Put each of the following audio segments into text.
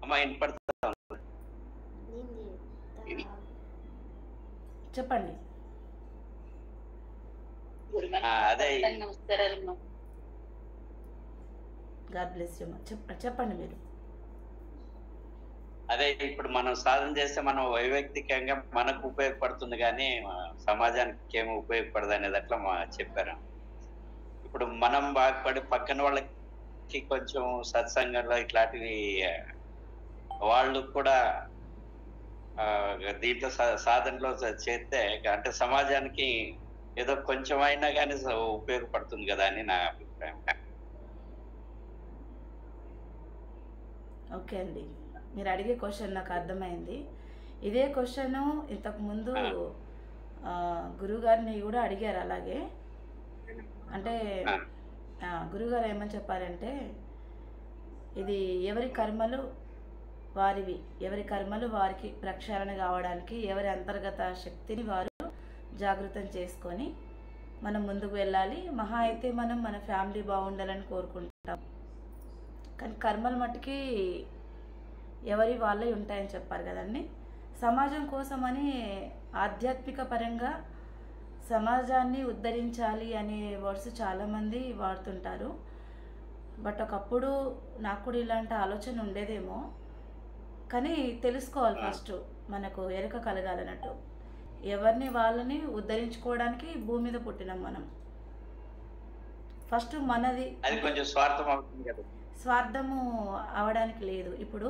అమ్మ వినపడతా ఉంది. ఇది చెప్పండి. అదే గాడ్ బ్లెస్ యూ. చెప్పండి మీరు. అదే ఇప్పుడు మనం సాధన చేస్తే మనం వైయక్తికంగా మనకు ఉపయోగపడుతుంది కానీ సమాజానికి ఏమి ఉపయోగపడదు అనేది అట్లా చెప్పారు. ఇప్పుడు మనం బాగుపడి పక్కన వాళ్ళకి కొంచెం సత్సంగంలో ఇట్లాంటివి వాళ్ళు కూడా దీంట్లో సాధనలో చేస్తే అంటే సమాజానికి ఏదో కొంచెం అయినా కానీ ఉపయోగపడుతుంది కదా అని నా అభిప్రాయం. ఓకే అండి, మీరు అడిగే క్వశ్చన్ నాకు అర్థమైంది. ఇదే క్వశ్చన్ ఇంతకుముందు గురువుగారిని కూడా అడిగారు. అలాగే అంటే గురువుగారు ఏమని చెప్పారంటే, ఇది ఎవరి కర్మలు వారివి, ఎవరి కర్మలు వారికి ప్రక్షాళన కావడానికి ఎవరి అంతర్గత శక్తిని వారు జాగృతం చేసుకొని మనం ముందుకు వెళ్ళాలి. మహా అయితే మనం మన ఫ్యామిలీ బాగుండాలని కోరుకుంటాం, కానీ కర్మల మట్టుకి ఎవరి వాళ్ళే ఉంటాయని చెప్పారు కదండి. సమాజం కోసమని ఆధ్యాత్మిక పరంగా సమాజాన్ని ఉద్ధరించాలి అనే వర్డ్స్ చాలామంది వాడుతుంటారు. బట్ ఒకప్పుడు నాకు కూడా ఇలాంటి ఆలోచన ఉండేదేమో, కానీ తెలుసుకోవాలి. ఫస్ట్ మనకు ఎరుక కలగాలన్నట్టు. ఎవరిని వాళ్ళని ఉద్ధరించుకోవడానికి భూమి మీద పుట్టినాం మనం. ఫస్ట్ మనది కొంచెం స్వార్థం అవుతుంది కదా. స్వార్థము అవడానికి లేదు. ఇప్పుడు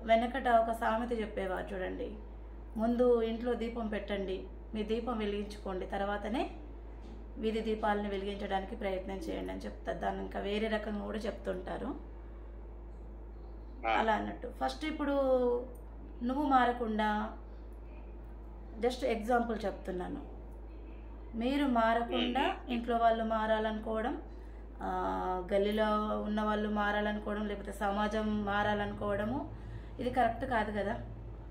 వెనకట ఒక సామెత చెప్పేవారు చూడండి, ముందు ఇంట్లో దీపం పెట్టండి, మీ దీపం వెలిగించుకోండి, తర్వాతనే వీధి దీపాలను వెలిగించడానికి ప్రయత్నం చేయండి అని చెప్తారు. దాన్ని ఇంకా వేరే రకంగా కూడా చెప్తుంటారు. అలా అన్నట్టు ఫస్ట్ ఇప్పుడు నువ్వు మారకుండా, జస్ట్ ఎగ్జాంపుల్ చెప్తున్నాను, మీరు మారకుండా ఇంట్లో వాళ్ళు మారాలనుకోవడం, గల్లీలో ఉన్న వాళ్ళు మారాలనుకోవడం, లేకపోతే సమాజం మారాలనుకోవడము ఇది కరెక్ట్ కాదు కదా.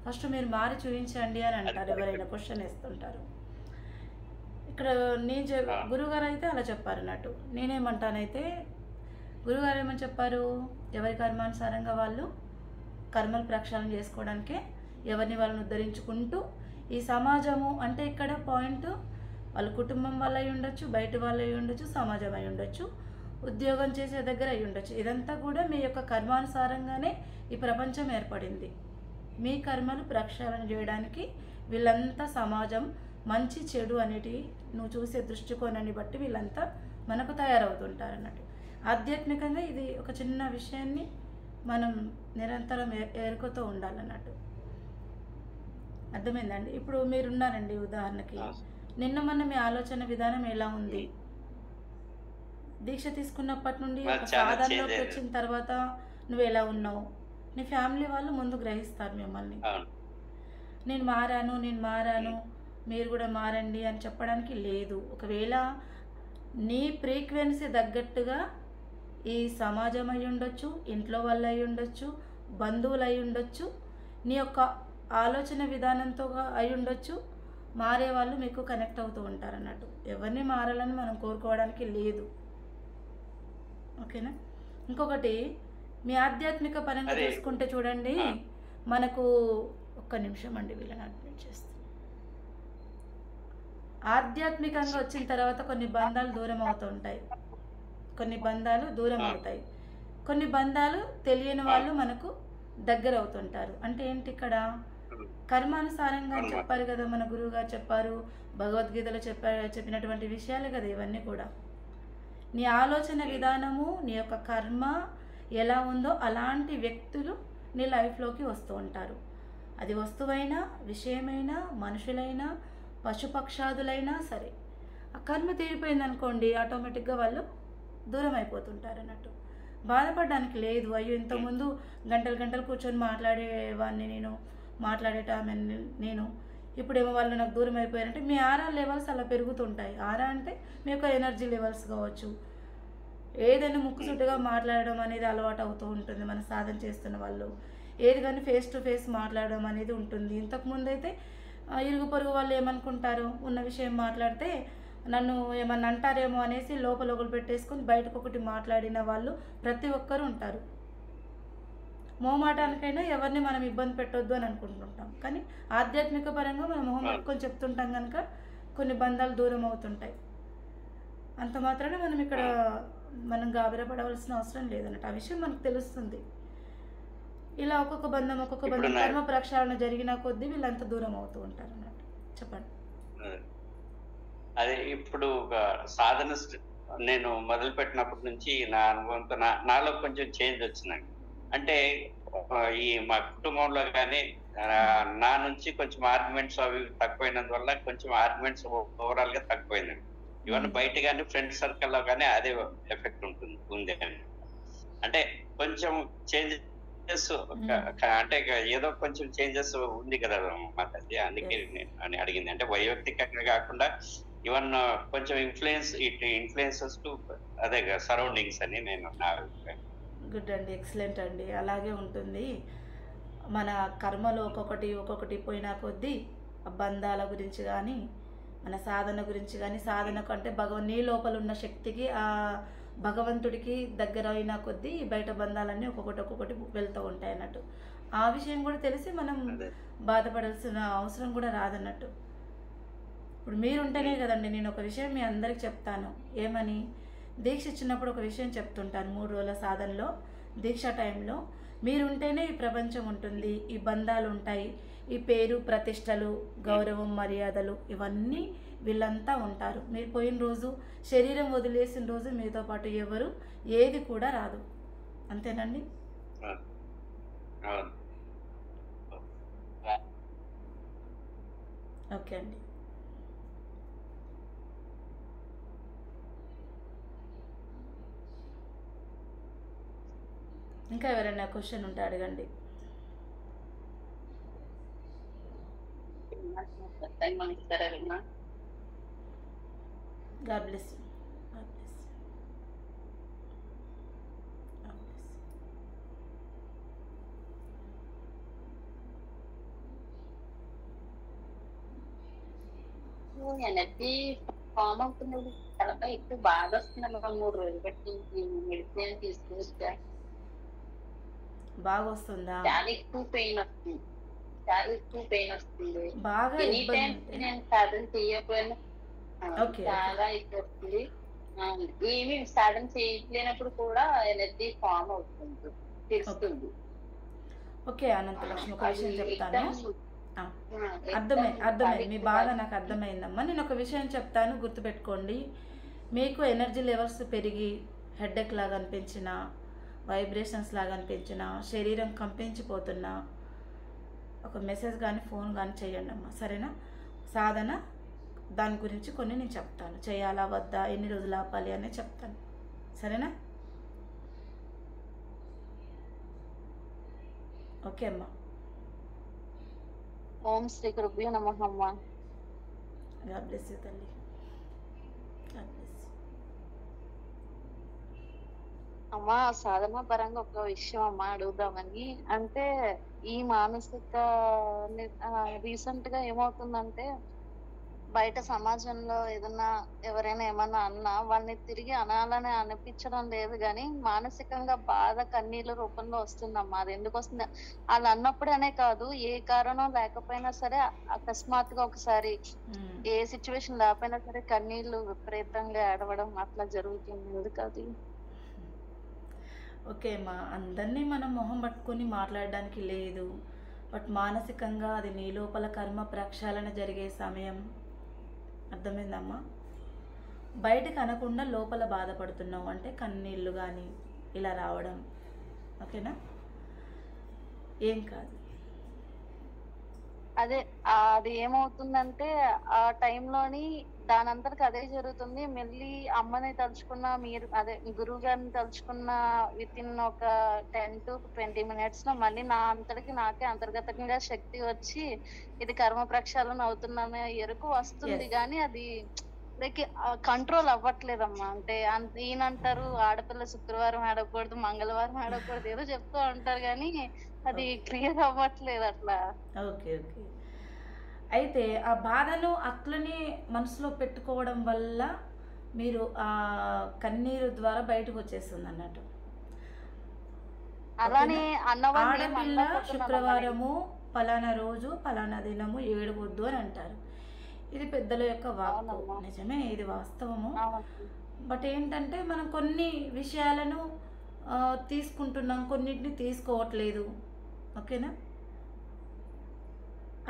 ఫస్ట్ మీరు మారి చూపించండి అని అంటారు ఎవరైనా క్వశ్చన్ వేస్తుంటారు. ఇక్కడ నేను గురువుగారు అయితే అలా చెప్పారు అన్నట్టు. నేనేమంటానైతే, గురువుగారు ఏమని చెప్పారు, ఎవరి కర్మానుసారంగా వాళ్ళు కర్మలు ప్రక్షాళన చేసుకోవడానికే ఎవరిని వాళ్ళని ఉద్ధరించుకుంటూ, ఈ సమాజము అంటే ఇక్కడ పాయింట్ వాళ్ళ కుటుంబం వల్ల అయి ఉండొచ్చు, బయట వాళ్ళు అయి ఉండొచ్చు, సమాజం అయి ఉండొచ్చు, ఉద్యోగం చేసే దగ్గర అయి ఉండొచ్చు. ఇదంతా కూడా మీ యొక్క కర్మానుసారంగానే ఈ ప్రపంచం ఏర్పడింది. మీ కర్మలు ప్రక్షాళన చేయడానికి వీళ్ళంతా సమాజం మంచి చెడు అనేటివి నువ్వు చూసే దృష్టికోణాన్ని బట్టి వీళ్ళంతా మనకు తయారవుతుంటారు అన్నట్టు. ఆధ్యాత్మికంగా ఇది ఒక చిన్న విషయాన్ని మనం నిరంతరం ఎరుకతో ఉండాలన్నట్టు. అర్థమైందండి? ఇప్పుడు మీరున్నారండి, ఉదాహరణకి నిన్న మొన్న మీ ఆలోచన విధానం ఎలా ఉంది? దీక్ష తీసుకున్నప్పటి నుండి ఒక సాధనలోకి వచ్చిన తర్వాత నువ్వు ఎలా ఉన్నావు? నీ ఫ్యామిలీ వాళ్ళు ముందు గ్రహిస్తారు మిమ్మల్ని. నేను మారాను మీరు కూడా మారండి అని చెప్పడానికి లేదు. ఒకవేళ నీ ఫ్రీక్వెన్సీ తగ్గట్టుగా ఈ సమాజం అయి ఉండొచ్చు, ఇంట్లో వాళ్ళు అయి ఉండొచ్చు, బంధువులు అయి ఉండొచ్చు, నీ యొక్క ఆలోచన విధానంతో అయి ఉండొచ్చు, మారే వాళ్ళు మీకు కనెక్ట్ అవుతూ ఉంటారు అన్నట్టు. ఎవరిని మారాలని మనం కోరుకోవడానికి లేదు. ఓకేనా? ఇంకొకటి, మీ ఆధ్యాత్మిక పరంగా చూసుకుంటే చూడండి, మనకు ఒక్క నిమిషం అండి, వీళ్ళని అడ్మిట్ చేస్తాను. ఆధ్యాత్మికంగా వచ్చిన తర్వాత కొన్ని బంధాలు దూరం అవుతూ ఉంటాయి, కొన్ని బంధాలు దూరం అవుతాయి, కొన్ని బంధాలు తెలియని వాళ్ళు మనకు దగ్గర అవుతుంటారు. అంటే ఏంటి, ఇక్కడ కర్మానుసారంగా చెప్పారు కదా, మన గురువు గారు చెప్పారు, భగవద్గీతలో చెప్పినటువంటి విషయాలే కదా ఇవన్నీ కూడా. నీ ఆలోచన విధానము, నీ యొక్క కర్మ ఎలా ఉందో అలాంటి వ్యక్తులు నీ లైఫ్లోకి వస్తూ ఉంటారు. అది వస్తువైనా, విషయమైనా, మనుషులైనా, పశుపక్షాదులైనా సరే. ఆ కర్మ తీరిపోయింది అనుకోండి, ఆటోమేటిక్గా వాళ్ళు దూరం అయిపోతుంటారు అన్నట్టు. బాధపడడానికి లేదు. అయ్యో ఇంతకుముందు గంటలు కూర్చొని మాట్లాడేవాడిని నేను ఇప్పుడేమో వాళ్ళు నాకు దూరం అయిపోయారంటే మీ ఆరా లెవెల్స్ అలా పెరుగుతుంటాయి. ఆరా అంటే మీ యొక్క ఎనర్జీ లెవెల్స్ కావచ్చు. ఏదైనా ముక్కుసూటిగా మాట్లాడడం అనేది అలవాటు అవుతూ ఉంటుంది మన సాధన చేస్తున్న వాళ్ళు. ఏది కానీ ఫేస్ టు ఫేస్ మాట్లాడడం అనేది ఉంటుంది. ఇంతకుముందు అయితే ఇరుగు పొరుగు వాళ్ళు ఏమనుకుంటారు, ఉన్న విషయం మాట్లాడితే నన్ను ఏమన్నా అంటారేమో అనేసి లోపల ఒకటి పెట్టేసుకొని బయటకు ఒకటి మాట్లాడిన వాళ్ళు ప్రతి ఒక్కరు ఉంటారు. మొహమాటానికైనా ఎవరిని మనం ఇబ్బంది పెట్టొద్దు అని అనుకుంటుంటాం. కానీ ఆధ్యాత్మిక పరంగా మనం మొహం అవును. పెట్టుకొని చెప్తుంటాం కనుక కొన్ని బంధాలు దూరం అవుతుంటాయి. అంత మాత్రాన మనం ఇక్కడ మనం గాబరా పడవలసిన అవసరం లేదన్నట్టు. ఆ విషయం మనకు తెలుస్తుంది. ఇలా ఒక్కొక్క బంధం ఇప్పుడు కర్మ ప్రక్షాళన జరిగిన కొద్దీ వీళ్ళంతా దూరం అవుతూ ఉంటారు అన్నట్టు. చెప్పండి. అదే ఇప్పుడు ఒక సాధన నేను మొదలు పెట్టినప్పటి నుంచి నా అనుభవంతో నాలో కొంచెం చేంజ్ వచ్చిందండి. అంటే ఈ మా కుటుంబంలో కానీ నా నుంచి కొంచెం ఆర్గ్యుమెంట్స్ అవి తక్కువైనందువల్ల కొంచెం ఆర్గ్యుమెంట్స్ ఓవరాల్ గా తక్కువైందండి. ఈవెన్ బయట కానీ ఫ్రెండ్ సర్కిల్లో కానీ అదే ఎఫెక్ట్ ఉంది అండి. అంటే కొంచెం చేంజెస్ అంటే ఏదో కొంచెం చేంజెస్ ఉంది కదా మాది, అందుకే నేను అడిగింది. అంటే వైయక్తికంగా కాకుండా ఈవెన్ కొంచెం ఇన్ఫ్లుయెన్సెస్ టు అదే సరౌండింగ్స్ అని నేను నా అభిప్రాయం. గుడ్ అండి, ఎక్సలెంట్ అండి. అలాగే ఉంటుంది. మన కర్మలో ఒక్కొక్కటి పోయినా కొద్దీ ఆ బంధాల గురించి కానీ మన సాధన గురించి కానీ, సాధన కంటే నీ లోపల ఉన్న శక్తికి ఆ భగవంతుడికి దగ్గర అయిన కొద్దీ బయట బంధాలన్నీ ఒక్కొక్కటి వెళ్తూ ఉంటాయి అన్నట్టు. ఆ విషయం కూడా తెలిసి మనం బాధపడాల్సిన అవసరం కూడా రాదన్నట్టు. ఇప్పుడు మీరుంటేనే కదండి నేను ఒక విషయం మీ అందరికి చెప్తాను. ఏమని? దీక్ష ఇచ్చినప్పుడు ఒక విషయం చెప్తుంటాను. 3 రోజుల సాధనలో దీక్ష టైంలో మీరుంటేనే ఈ ప్రపంచం ఉంటుంది, ఈ బంధాలు ఉంటాయి, ఈ పేరు ప్రతిష్టలు గౌరవం మర్యాదలు ఇవన్నీ వీళ్ళంతా ఉంటారు. మీరు పోయిన రోజు శరీరం వదిలేసిన రోజు మీతో పాటు ఎవరు ఏది కూడా రాదు. అంతేనండి? ఓకే అండి. ఇంకా ఎవరైనా క్వశ్చన్ ఉంటే అడగండి. God bless you. God bless you. God bless you. Energy form అవుతున్నది. తలపై ఎక్కువ బాధ వస్తుంది. 3 రోజులు బట్టి మెడిసిన్ తీసుకొచ్చా బాగా వస్తుందా? చాలా ఎక్కువ పెయిన్ వస్తుంది. బాగా ఎనీ టైం నేను సాధన చేయకపోయినా చాలా ఎక్కువ వస్తుంది. ఏమి సాధన చేయలేనప్పుడు కూడా ఎనర్జీ ఫామ్ అవుతుంది, తెలుస్తుంది. ఓకే అనంతలక్ష్మి, ఒక విషయం చెప్తాను. అర్థమైంది మీ బాధ, నాకు అర్థమైందమ్మా. నేను ఒక విషయం చెప్తాను, గుర్తుపెట్టుకోండి. మీకు ఎనర్జీ లెవెల్స్ పెరిగి హెడ్ఏక్ లాగా అనిపించిన, వైబ్రేషన్స్ లాగా అనిపించిన, శరీరం కంపించిపోతున్నా ఒక మెసేజ్ కానీ ఫోన్ కానీ చేయండి అమ్మా, సరేనా? సాధన దాని గురించి కొన్ని నేను చెప్తాను, చేయాలా వద్దా, ఎన్ని రోజులు ఆపాలి అనేది చెప్తాను, సరేనా? ఓకే అమ్మా. ఓం శ్రీ గురుభ్యో నమః అమ్మ. గాడ్ బ్లెస్ యూ తల్లి. గాడ్ బ్లెస్ యూ అమ్మా. సాధన పరంగా ఒక విషయం అమ్మ అడుగుదామని. అంటే ఈ మానసిక రీసెంట్ గా ఏమవుతుందంటే, బయట సమాజంలో ఏదన్నా ఎవరైనా ఏమన్నా అన్నా వాళ్ళని తిరిగి అనాలని అనిపించడం లేదు, కానీ మానసికంగా బాధ కన్నీళ్ళ రూపంలో వస్తుందమ్మా. అది ఎందుకు వస్తుంది? వాళ్ళు అన్నప్పుడనే కాదు, ఏ కారణం లేకపోయినా సరే అకస్మాత్తుగా ఒకసారి ఏ సిచ్యువేషన్ లేకపోయినా సరే కన్నీళ్లు విపరీతంగా ఏడవడం అట్లా జరుగుతుంది. ఎందుకు అది? ఓకే అమ్మా, అందరినీ మనం మొహం పట్టుకొని మాట్లాడడానికి లేదు. బట్ మానసికంగా అది నీ లోపల కర్మ ప్రక్షాళన జరిగే సమయం. అర్థమైందమ్మా? బయటకు అనకుండా లోపల బాధపడుతున్నావు అంటే కన్నీళ్ళు కానీ ఇలా రావడం, ఓకేనా? ఏం కాదు. అదే అది ఏమవుతుందంటే ఆ టైంలోని దానంతటికి అదే జరుగుతుంది. మళ్ళీ అమ్మని తలుచుకున్న, మీరు అదే గురువు గారిని తలుచుకున్న విత్ ఇన్ ఒక 10 to 20 minutes లో మళ్ళీ నా అంతటికి నాకే అంతర్గతంగా శక్తి వచ్చి ఇది కర్మ ప్రక్షాళన అవుతుందనే ఎరుకు వస్తుంది, కానీ అది లైక్ కంట్రోల్ అవ్వట్లేదమ్మా. అంటే ఈయనంటారు ఆడపిల్ల శుక్రవారం ఆడకూడదు, మంగళవారం ఆడకూడదు, ఏదో చెప్తూ ఉంటారు, కానీ అది క్లియర్ అవ్వట్లేదు అట్లా. Okay okay. అయితే ఆ బాధను అట్లనే మనసులో పెట్టుకోవడం వల్ల మీరు ఆ కన్నీరు ద్వారా బయటకు వచ్చేస్తుంది అన్నట్టు. అలానే అన్నవాళ్ళు ఏం ఆడపిల్ల అనలేకపోతున్నానమ్మా నేను. శుక్రవారము పలానా రోజు పలానా దినము ఏడవద్దు అని అంటారు. ఇది పెద్దల యొక్క వాక్కు, అవునమ్మా. నిజమే, ఇది వాస్తవము. అవును. బట్ ఏంటంటే మనం కొన్ని విషయాలను తీసుకుంటున్నాం, కొన్నిటిని తీసుకోవట్లేదు. ఓకేనా?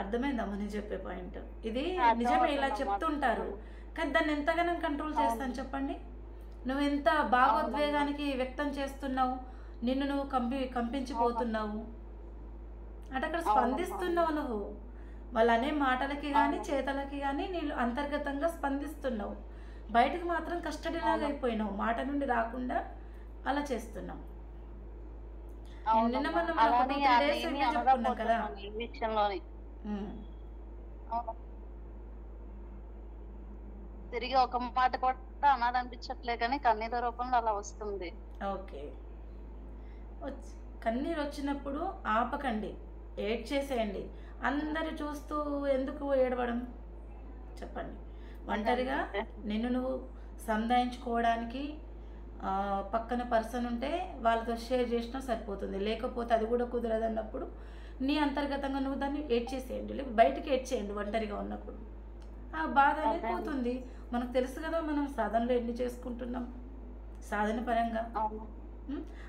అర్థమైందమ్మా నేను చెప్పే పాయింట్? ఇది నిజమే, ఇలా చెప్తుంటారు, కానీ దాన్ని ఎంతగానో కంట్రోల్ చేస్తాను చెప్పండి. నువ్వు ఎంత భావోద్వేగానికి వ్యక్తం చేస్తున్నావు, నిన్ను నువ్వు కంపించిపోతున్నావు అంటే అక్కడ స్పందిస్తున్నావు నువ్వు. వాళ్ళు అనే మాటలకి కానీ చేతలకి కానీ నీళ్ళు అంతర్గతంగా స్పందిస్తున్నావు. బయటకు మాత్రం కస్టడీలాగా అయిపోయినావు, మాట నుండి రాకుండా అలా చేస్తున్నావు. నిన్న మనం అలానే 2-3 days అదేమీ చెప్పుకున్నాం కదా. అనలేకపోతున్నాను ఈ విషయంలోని. ఉమ్. అవును. తిరిగి ఒక మాట కూడా అనాలనిపించట్లే కానీ కన్నీరు రూపంలో అలా వస్తుంది. ఓకే, కన్నీరు వచ్చినప్పుడు ఆపకండి, ఏడ్ చేసేయండి. అందరు చూస్తూ ఎందుకు ఏడవడం చెప్పండి. ఒంటరిగా నిన్ను నువ్వు సంధాయించుకోవడానికి పక్కన పర్సన్ ఉంటే వాళ్ళతో షేర్ చేసినా సరిపోతుంది. లేకపోతే అది కూడా కుదరదు అన్నప్పుడు నీ అంతర్గతంగా నువ్వు దాన్ని ఏడ్ చేసేయండి, లేకపోతే బయటికి ఏడ్ చేయండి. ఒంటరిగా ఉన్నప్పుడు ఆ బాధ అనేది పోతుంది. మనకు తెలుసు కదా మనం సాధనలో ఎన్ని చేసుకుంటున్నాం సాధన పరంగా.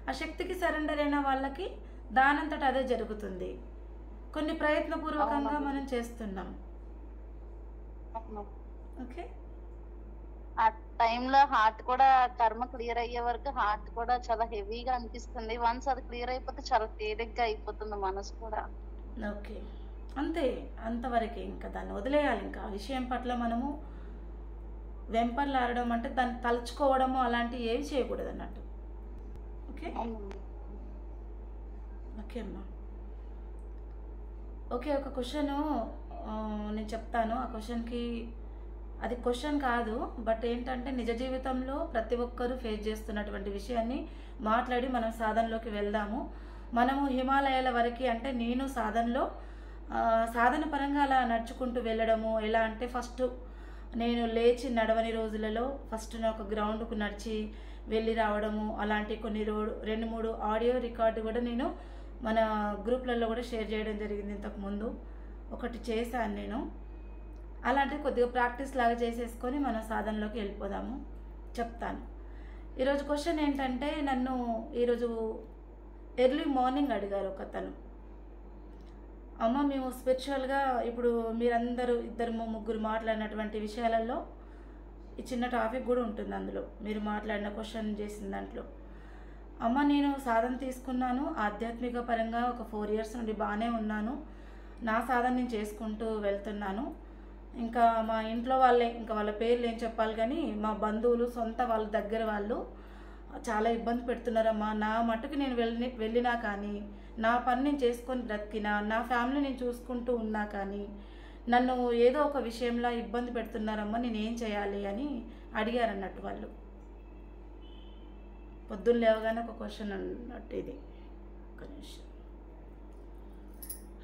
ఆ శక్తికి సరెండర్ అయిన వాళ్ళకి దానంతట అదే జరుగుతుంది. కొన్ని ప్రయత్నపూర్వకంగా మనం చేస్తున్నాం. ఓకే, ఆ టైంలో హార్ట్ కూడా కర్మ క్లియర్ అయ్యే వరకు హార్ట్ కూడా చాలా హెవీగా అనిపిస్తుంది. వన్స్ అది క్లియర్ అయిపోతే చాలా తేలిగ్గా అయిపోతుంది మనసు కూడా. ఓకే, అంతే, అంతవరకే. ఇంకా దాన్ని వదిలేయాలి. ఇంకా ఆ విషయం పట్ల మనము వెంపర్లాడడం అంటే దాన్ని తలుచుకోవడము అలాంటివి ఏవి చేయకూడదు అన్నట్టు. ఓకే, ఓకే అమ్మా. ఓకే, ఒక క్వశ్చను నేను చెప్తాను. ఆ క్వశ్చన్కి అది క్వశ్చన్ కాదు, బట్ ఏంటంటే నిజ జీవితంలో ప్రతి ఒక్కరూ ఫేస్ చేస్తున్నటువంటి విషయాన్ని మాట్లాడి మనం సాధనలోకి వెళ్దాము. మనము హిమాలయాల వరకు అంటే నేను సాధనలో సాధన పరంగా అలా నడుచుకుంటూ వెళ్ళడము ఎలా అంటే, ఫస్ట్ నేను లేచి నడవని రోజులలో ఫస్ట్ నేను ఒక గ్రౌండ్కు నడిచి వెళ్ళి రావడము, అలాంటి కొన్ని 2-3 ఆడియో రికార్డు కూడా నేను మన గ్రూప్లలో కూడా షేర్ చేయడం జరిగింది. ఇంతకుముందు ఒకటి చేశాను నేను. అలాంటిది కొద్దిగా ప్రాక్టీస్ లాగా చేసేసుకొని మనం సాధనలోకి వెళ్ళిపోదాము, చెప్తాను. ఈరోజు క్వశ్చన్ ఏంటంటే, నన్ను ఈరోజు ఎర్లీ మార్నింగ్ అడిగారు ఒకతను. అమ్మ, మేము స్పిరిచువల్గా ఇప్పుడు మీరందరూ 2-3 మాట్లాడినటువంటి విషయాలలో ఈ చిన్న టాపిక్ కూడా ఉంటుంది అందులో, మీరు మాట్లాడిన క్వశ్చన్ చేసిన దాంట్లో. అమ్మ, నేను సాధన తీసుకున్నాను ఆధ్యాత్మిక పరంగా ఒక 4 years నుండి బాగానే ఉన్నాను. నా సాధన నేను చేసుకుంటూ వెళ్తున్నాను. ఇంకా మా ఇంట్లో వాళ్ళే, ఇంకా వాళ్ళ పేర్లు ఏం చెప్పాలి కానీ మా బంధువులు, సొంత వాళ్ళ దగ్గర వాళ్ళు చాలా ఇబ్బంది పెడుతున్నారమ్మా. నా మటుకు నేను వెళ్ళినా కానీ, నా పని నేను చేసుకొని బ్రతికినా, నా ఫ్యామిలీ నేను చూసుకుంటూ ఉన్నా కానీ నన్ను ఏదో ఒక విషయంలో ఇబ్బంది పెడుతున్నారమ్మా, నేనేం చేయాలి అని అడిగారన్నట్టు వాళ్ళు. పొద్దున్న లేవగానే ఒక క్వశ్చన్ అన్నట్టు ఇది. ఒక నిమిషం,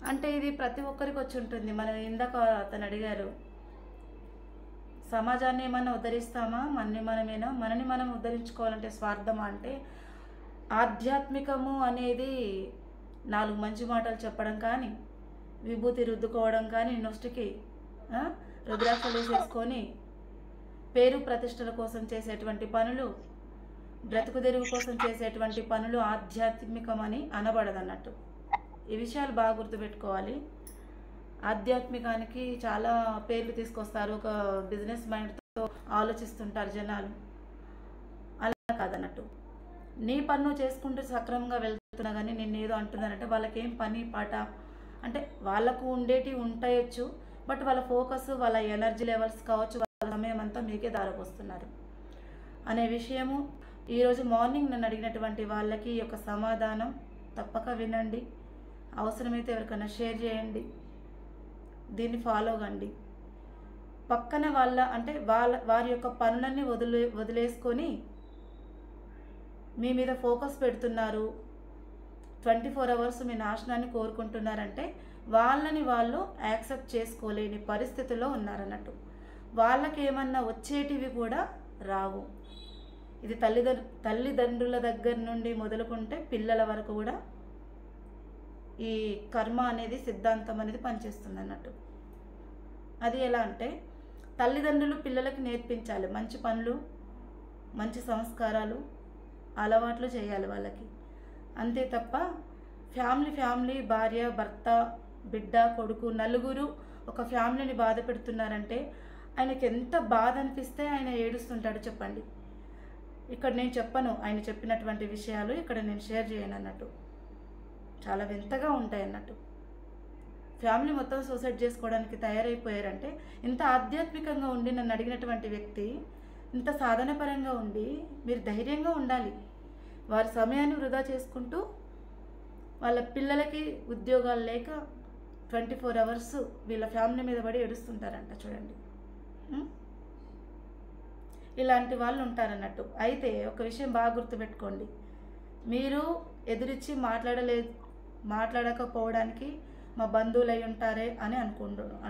అంటే ఇది ప్రతి ఒక్కరికి వచ్చి ఉంటుంది. మనం ఇందాక అతను అడిగారు, సమాజాన్ని ఏమన్నా ఉద్ధరిస్తామా, మనని మనం ఉద్ధరించుకోవాలంటే స్వార్థమా అంటే, ఆధ్యాత్మికము అనేది 4 మంచి మాటలు చెప్పడం కానీ, విభూతి రుద్దుకోవడం కానీ, నొస్టికి రుద్రాక్షలు వేసేసుకొని పేరు ప్రతిష్టల కోసం చేసేటువంటి పనులు, బ్రతుకు తెరువు కోసం చేసేటువంటి పనులు ఆధ్యాత్మికమని అనబడదన్నట్టు. ఈ విషయాలు బాగా గుర్తుపెట్టుకోవాలి. ఆధ్యాత్మికానికి చాలా పేర్లు తీసుకొస్తారు, ఒక బిజినెస్ మైండ్తో ఆలోచిస్తుంటారు జనాలు. అలా కాదన్నట్టు, నీ పన్ను చేసుకుంటూ సక్రమంగా వెళ్తున్నా కానీ నేను ఏదో అంటున్నానంటే వాళ్ళకి ఏం పని పాట అంటే వాళ్ళకు ఉండేటివి ఉంటాయొచ్చు, బట్ వాళ్ళ ఫోకస్, వాళ్ళ ఎనర్జీ లెవెల్స్ కావచ్చు, వాళ్ళ సమయం అంతా మీకే దారిపోస్తున్నారు అనే విషయము. ఈరోజు మార్నింగ్ నన్ను అడిగినటువంటి వాళ్ళకి ఈ యొక్క సమాధానం తప్పక వినండి. అవసరమైతే ఎవరికైనా షేర్ చేయండి, దీన్ని ఫాలో కండి. పక్కన వాళ్ళ అంటే వారి యొక్క పనులన్నీ వదిలేసుకొని మీ మీద ఫోకస్ పెడుతున్నారు, 24 hours మీ నాశనాన్ని కోరుకుంటున్నారంటే వాళ్ళని వాళ్ళు యాక్సెప్ట్ చేసుకోలేని పరిస్థితిలో ఉన్నారన్నట్టు. వాళ్ళకి ఏమన్నా వచ్చేటివి కూడా రావు. ఇది తల్లిదండ్రుల దగ్గర నుండి మొదలుకుంటే పిల్లల వరకు కూడా ఈ కర్మ అనేది సిద్ధాంతం అనేది పనిచేస్తుంది అన్నట్టు. అది ఎలా అంటే తల్లిదండ్రులు పిల్లలకి నేర్పించాలి మంచి పనులు, మంచి సంస్కారాలు, అలవాట్లు చేయాలి వాళ్ళకి. అంతే తప్ప ఫ్యామిలీ భార్య, భర్త, బిడ్డ, కొడుకు నలుగురు ఒక ఫ్యామిలీని బాధ పెడుతున్నారంటే ఆయనకి ఎంత బాధ అనిపిస్తే ఆయన ఏడుస్తుంటాడు చెప్పండి. ఇక్కడ నేను చెప్పను ఆయన చెప్పినటువంటి విషయాలు, ఇక్కడ నేను షేర్ చేయను అన్నట్టు. చాలా వింతగా ఉంటాయి అన్నట్టు. ఫ్యామిలీ మొత్తం సూసైడ్ చేసుకోవడానికి తయారైపోయారంటే ఇంత ఆధ్యాత్మికంగా ఉండి నన్ను అడిగినటువంటి వ్యక్తి ఇంత సాధనపరంగా ఉండి మీరు ధైర్యంగా ఉండాలి. వారి సమయాన్ని వృధా చేసుకుంటూ వాళ్ళ పిల్లలకి ఉద్యోగాలు లేక 24 hours వీళ్ళ ఫ్యామిలీ మీద పడి ఏడుస్తుంటారంట చూడండి. ఇలాంటి వాళ్ళు ఉంటారన్నట్టు. అయితే ఒక విషయం బాగా గుర్తుపెట్టుకోండి, మీరు ఎదురిచ్చి మాట్లాడకపోవడానికి మా బంధువులు అయి ఉంటారే అని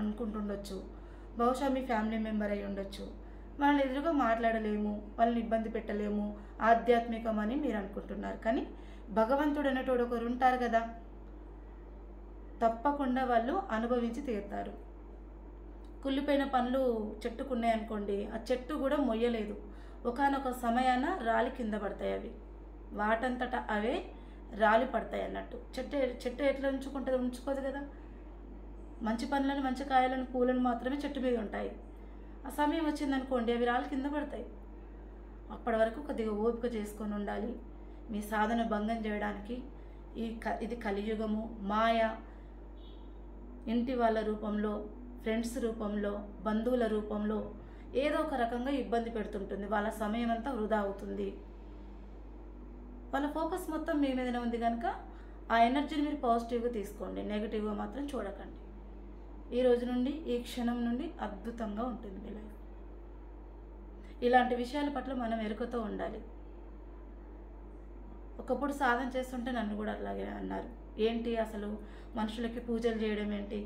అనుకుంటుండొచ్చు. బహుశా మీ ఫ్యామిలీ మెంబర్ అయి ఉండొచ్చు. వాళ్ళని ఎదురుగా మాట్లాడలేము, వాళ్ళని ఇబ్బంది పెట్టలేము, ఆధ్యాత్మికం అని మీరు అనుకుంటున్నారు. కానీ భగవంతుడు అనేటోడు ఒకరు ఉంటారు కదా, తప్పకుండా వాళ్ళు అనుభవించి తీరుతారు. కుళ్ళిపోయిన పండ్లు చెట్టుకున్నాయనుకోండి, ఆ చెట్టు కూడా మొయ్యలేదు. ఒకానొక సమయాన రాలి కింద పడతాయి. అవి వాటంతటా అవే రాలి పడతాయి అన్నట్టు. చెట్టు ఎట్లా ఉంచుకోదు కదా. మంచి పండ్లను, మంచి కాయలను, పూలను మాత్రమే చెట్టు మీద ఉంటాయి. ఆ సమయం వచ్చిందనుకోండి అవి రాలి కింద పడతాయి. అప్పటి వరకు కొద్దిగా ఓపిక చేసుకొని ఉండాలి. మీ సాధన భంగం చేయడానికి ఇది కలియుగము. మాయ ఇంటి వాళ్ళ రూపంలో, ఫ్రెండ్స్ రూపంలో, బంధువుల రూపంలో ఏదో ఒక రకంగా ఇబ్బంది పెడుతుంటుంది. వాళ్ళ సమయం అంతా వృధా అవుతుంది. వాళ్ళ ఫోకస్ మొత్తం మీ మీదనే ఉంది కనుక ఆ ఎనర్జీని మీరు పాజిటివ్గా తీసుకోండి, నెగిటివ్గా మాత్రం చూడకండి. ఈ రోజు నుండి, ఈ క్షణం నుండి అద్భుతంగా ఉంటుంది మీ లైఫ్. ఇలాంటి విషయాల పట్ల మనం ఎరుకతో ఉండాలి. ఒకప్పుడు సాధన చేస్తుంటే నన్ను కూడా అలాగే అన్నారు, ఏంటి అసలు మనుషులకి పూజలు చేయడం ఏంటి,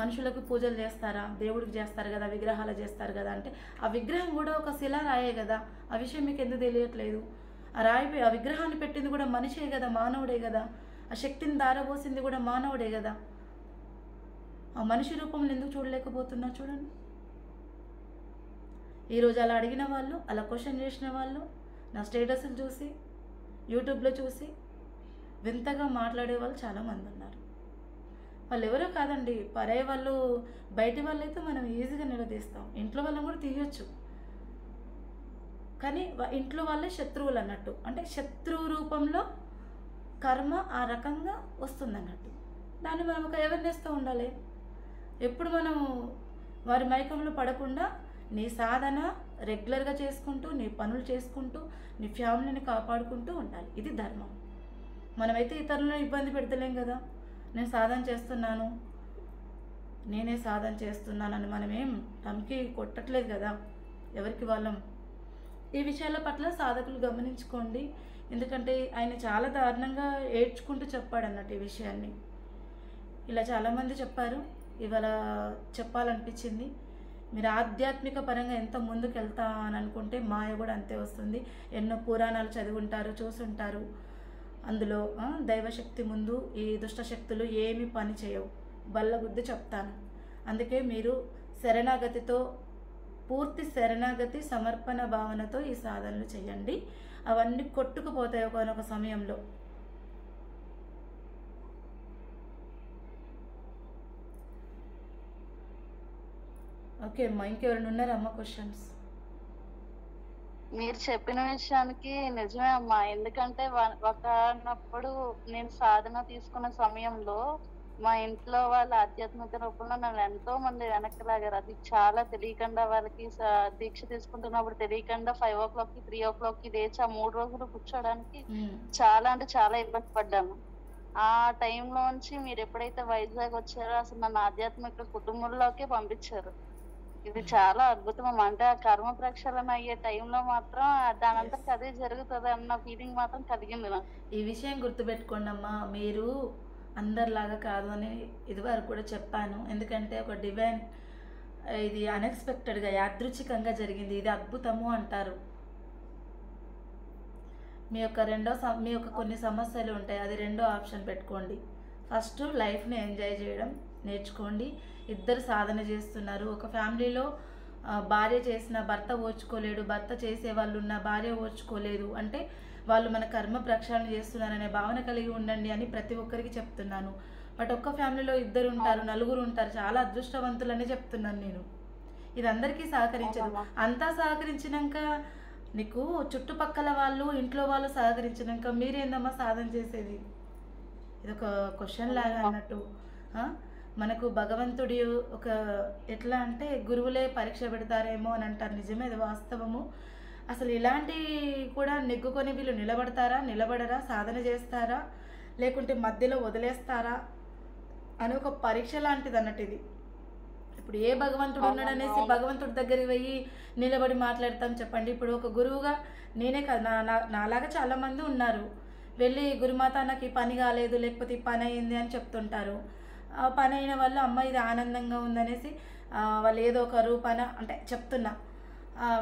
మనుషులకు పూజలు చేస్తారా, దేవుడికి చేస్తారు కదా, విగ్రహాలు చేస్తారు కదా అంటే ఆ విగ్రహం కూడా ఒక శిలా రాయే కదా. ఆ విషయం మీకు ఎందుకు తెలియట్లేదు? ఆ విగ్రహాన్ని పెట్టింది కూడా మనిషే కదా, మానవుడే కదా. ఆ శక్తిని దారబోసింది కూడా మానవుడే కదా. ఆ మనిషి రూపంలో ఎందుకు చూడలేకపోతున్నా చూడండి. ఈరోజు అలా అడిగిన వాళ్ళు, అలా క్వశ్చన్ చేసిన వాళ్ళు నా స్టేటస్లు చూసి, యూట్యూబ్లో చూసి వింతగా మాట్లాడే వాళ్ళు చాలామంది ఉన్నారు. వాళ్ళు ఎవరో కాదండి, పరాయి వాళ్ళు, బయటి వాళ్ళు అయితే మనం ఈజీగా నిలదీస్తాం, ఇంట్లో వాళ్ళని కూడా తీయొచ్చు. కానీ ఇంట్లో వాళ్ళే శత్రువులు అన్నట్టు. అంటే శత్రువు రూపంలో కర్మ ఆ రకంగా వస్తుందన్నట్టు. దాన్ని మనం ఒక అవేర్నెస్తో ఉండాలి. ఎప్పుడు మనం వారి మైకంలో పడకుండా నీ సాధన రెగ్యులర్గా చేసుకుంటూ, నీ పనులు చేసుకుంటూ, నీ ఫ్యామిలీని కాపాడుకుంటూ ఉండాలి. ఇది ధర్మం. మనమైతే ఇతరులను ఇబ్బంది పెడతలేం కదా. నేను సాధన చేస్తున్నాను, నేనే సాధన చేస్తున్నానని మనమేం తమకి కొట్టట్లేదు కదా ఎవరికి వాళ్ళం. ఈ విషయాల పట్ల సాధకులు గమనించుకోండి. ఎందుకంటే ఆయన చాలా దారుణంగా ఏడ్చుకుంటూ చెప్పాడు అన్నట్టు ఈ విషయాన్ని. ఇలా చాలామంది చెప్పారు, ఇవాళ చెప్పాలనిపించింది. మీరు ఆధ్యాత్మిక పరంగా ఎంత ముందుకు వెళ్తా అని అనుకుంటే మాయ కూడా అంతే వస్తుంది. ఎన్నో పురాణాలు చదివి ఉంటారు, చూసుంటారు. అందులో దైవశక్తి ముందు ఈ దుష్టశక్తులు ఏమీ పని చేయవు, బల్లగుద్ది చెప్తాను. అందుకే మీరు శరణాగతితో, పూర్తి శరణాగతి సమర్పణ భావనతో ఈ సాధనలు చేయండి. అవన్నీ కొట్టుకుపోతాయి ఒకనొక సమయంలో. ఓకే అమ్మా, ఇంకెవరైనా ఉన్నారమ్మా క్వశ్చన్స్? మీరు చెప్పిన విషయానికి నిజమే అమ్మా. ఎందుకంటే ఒకనప్పుడు నేను సాధన తీసుకున్న సమయంలో మా ఇంట్లో వాళ్ళ ఆధ్యాత్మిక రూపంలో నన్ను ఎంతో మంది వెనక్కి లాగారు. అది చాలా తెలియకుండా, వాళ్ళకి దీక్ష తీసుకుంటున్నప్పుడు తెలియకుండా 5 o'clock 3 o'clock లేచి ఆ 3 రోజులు కూర్చోడానికి చాలా అంటే చాలా ఇబ్బంది పడ్డాను. ఆ టైంలోంచి మీరు ఎప్పుడైతే వైజాగ్ వచ్చారో అసలు నన్ను ఆధ్యాత్మిక కుటుంబంలోకి పంపించారు. ఇది చాలా అద్భుతం అమ్మా. అంటే ఆ కర్మ ప్రక్షాళన అయ్యే టైంలో మాత్రం దానంతటి అదే జరుగుతుంది అన్న ఫీలింగ్ మాత్రం కలిగింది నాకు. ఈ విషయం గుర్తుపెట్టుకోండి అమ్మా, మీరు అందరిలాగా కాదు అని ఇదివరకు కూడా చెప్పాను. ఎందుకంటే ఒక డివైన్, ఇది అన్ఎక్స్పెక్టెడ్గా యాదృచ్ఛికంగా జరిగింది. ఇది అద్భుతము అంటారు. మీ యొక్క కొన్ని సమస్యలు ఉంటాయి, అది రెండో ఆప్షన్ పెట్టుకోండి. ఫస్ట్ లైఫ్ని ఎంజాయ్ చేయడం నేర్చుకోండి. ఇద్దరు సాధన చేస్తున్నారు, ఒక ఫ్యామిలీలో భార్య చేసిన భర్త ఓర్చుకోలేడు, భర్త చేసే వాళ్ళు ఉన్న భార్య ఓర్చుకోలేదు అంటే వాళ్ళు మన కర్మ ప్రక్షాళన చేస్తున్నారనే భావన కలిగి ఉండండి అని ప్రతి ఒక్కరికి చెప్తున్నాను. బట్ ఒక్క ఫ్యామిలీలో ఇద్దరు ఉంటారు, నలుగురు ఉంటారు, చాలా అదృష్టవంతులని చెప్తున్నాను నేను. ఇది అందరికీ సహకరించదు. అంతా సహకరించినాక నీకు చుట్టుపక్కల వాళ్ళు ఇంట్లో వాళ్ళు సహకరించినాక మీరేందమ్మా సాధన చేసేది? ఇదొక క్వశ్చన్ లాగా అన్నట్టు. మనకు భగవంతుడి ఒక ఎట్లా అంటే గురువులే పరీక్ష పెడతారేమో అని అంటారు. నిజమే, అది వాస్తవము. అసలు ఇలాంటి కూడా నెగ్గుకొని వీళ్ళు నిలబడతారా, నిలబడరా, సాధన చేస్తారా, లేకుంటే మధ్యలో వదిలేస్తారా అని ఒక పరీక్ష లాంటిది అన్నట్టు ఇది. ఇప్పుడు ఏ భగవంతుడు ఉన్నాడనేసి భగవంతుడి దగ్గరికి పోయి నిలబడి మాట్లాడతాం చెప్పండి? ఇప్పుడు ఒక గురువుగా నేనే కదా, నాలాగా చాలామంది ఉన్నారు. వెళ్ళి గురుమాత నాకు ఈ పని కాలేదు, లేకపోతే ఈ పని అయింది అని చెప్తుంటారు. ఆ పని అయిన వాళ్ళు అమ్మ ఇది ఆనందంగా ఉందనేసి వాళ్ళు ఏదో ఒక రూపాన అంటే చెప్తున్నా,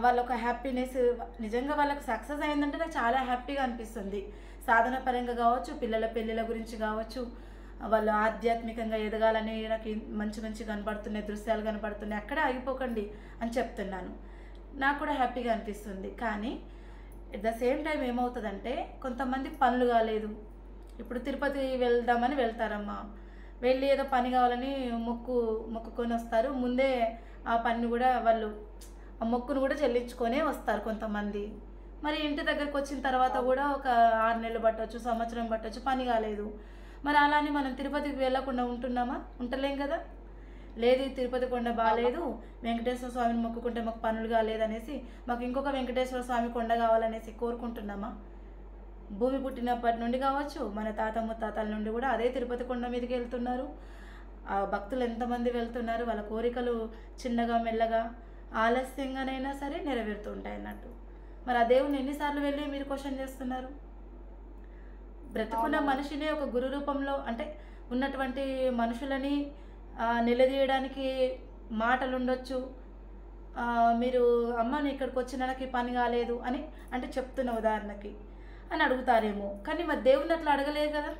వాళ్ళ ఒక హ్యాపీనెస్, నిజంగా వాళ్ళకి సక్సెస్ అయిందంటే నాకు చాలా హ్యాపీగా అనిపిస్తుంది. సాధన పరంగా కావచ్చు, పిల్లల పెళ్ళిళ్ళ గురించి కావచ్చు, వాళ్ళు ఆధ్యాత్మికంగా ఎదగాలని నాకు మంచి మంచి కనపడుతున్నాయి, దృశ్యాలు కనపడుతున్నాయి, అక్కడే ఆగిపోకండి అని చెప్తున్నాను. నాకు కూడా హ్యాపీగా అనిపిస్తుంది. కానీ ఎట్ ద సేమ్ టైం ఏమవుతుందంటే కొంతమంది పనులు కాలేదు. ఇప్పుడు తిరుపతి వెళ్దామని వెళ్తారమ్మా, వెళ్ళి ఏదో పని కావాలని మొక్కుకొని వస్తారు. ముందే ఆ పని కూడా వాళ్ళు ఆ మొక్కును కూడా చెల్లించుకొనే వస్తారు కొంతమంది. మరి ఇంటి దగ్గరకు వచ్చిన తర్వాత కూడా ఒక 6 నెలలు పట్టవచ్చు, సంవత్సరం పట్టవచ్చు, పని కాలేదు. మరి అలానే మనం తిరుపతికి వెళ్ళకుండా ఉంటున్నామా? ఉంటలేం కదా. లేదు తిరుపతి కొండ బాగాలేదు, వెంకటేశ్వర స్వామిని మొక్కుకుంటే మాకు పనులు కాలేదనేసి మాకు ఇంకొక వెంకటేశ్వర స్వామి కొండ కావాలనేసి కోరుకుంటున్నామా? భూమి పుట్టినప్పటి నుండి కావచ్చు, మన తాత ముత్తాతల నుండి కూడా అదే తిరుపతి కొండ మీదకి వెళ్తున్నారు. ఆ భక్తులు ఎంతమంది వెళ్తున్నారు, వాళ్ళ కోరికలు చిన్నగా మెల్లగా ఆలస్యంగానైనా సరే నెరవేరుతుంటాయి అన్నట్టు. మరి ఆ దేవుని ఎన్నిసార్లు వెళ్ళి మీరు క్వశ్చన్ చేస్తున్నారు? బ్రతుకున్న మనిషిని ఒక గురు రూపంలో అంటే ఉన్నటువంటి మనుషులని నిలదీయడానికి మాటలు ఉండొచ్చు. మీరు అమ్మని ఇక్కడికి వచ్చిన నాకు పని కాలేదు అని అంటే చెప్తున్న ఉదాహరణకి అని అడుగుతారేమో, కానీ మరి దేవుడిని అట్లా అడగలేదు కదా.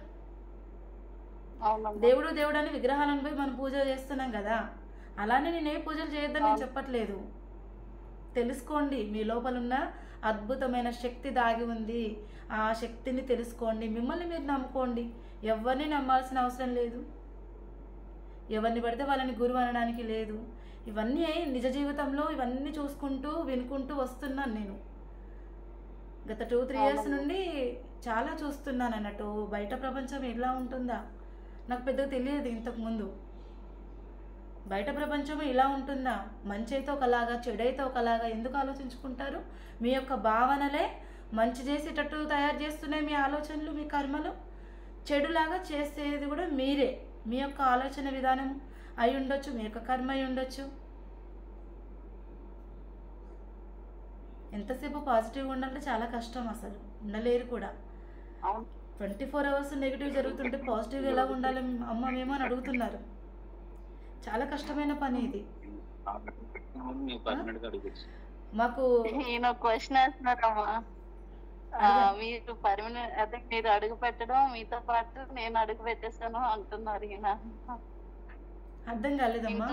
దేవుడు దేవుడు అని విగ్రహాలను పోయి మనం పూజ చేస్తున్నాం కదా. అలానే నేను ఏ పూజలు చేయొద్దని నేను చెప్పట్లేదు. తెలుసుకోండి, మీ లోపల ఉన్న అద్భుతమైన శక్తి దాగి ఉంది. ఆ శక్తిని తెలుసుకోండి, మిమ్మల్ని మీరు నమ్ముకోండి. ఎవరిని నమ్మాల్సిన అవసరం లేదు, ఎవరిని పడితే వాళ్ళని గురువు అనడానికి లేదు. ఇవన్నీ నిజ జీవితంలో ఇవన్నీ చూసుకుంటూ వినుకుంటూ వస్తున్నాను నేను. గత 2-3 ఇయర్స్ నుండి చాలా చూస్తున్నాను అన్నట్టు. బయట ప్రపంచం ఎలా ఉంటుందా నాకు పెద్దగా తెలియదు ఇంతకుముందు. బయట ప్రపంచం ఇలా ఉంటుందా, మంచి అయితే ఒకలాగా చెడు అయితే ఒకలాగా ఎందుకు ఆలోచించుకుంటారు? మీ యొక్క భావనలే మంచి చేసేటట్టు తయారు చేస్తున్నాయి మీ ఆలోచనలు, మీ కర్మలు. చెడులాగా చేసేది కూడా మీరే, మీ యొక్క ఆలోచన విధానం అయి ఉండొచ్చు, మీ యొక్క కర్మ అయి ఉండొచ్చు. ఎంతసేపు పాజిటివ్గా ఉండాలంటే చాలా కష్టం, అసలు ఉండలేరు కూడా. 24 అవర్స్ నెగిటివ్ జరుగుతుంటే పాజిటివ్గా ఎలా ఉండాలి అమ్మ మేము అని అడుగుతున్నారు. చాలా కష్టమైన పని ఇది. మాకు క్వశ్చన్ వేస్తున్నారమ్మా, మీరు పర్మనెంట్ అదే మీరు అడుగు పెట్టడం మీతో పాటు నేను అడుగు పెట్టేస్తాను అంటున్నారు. ఈయన అర్థం కాలేదమ్మా.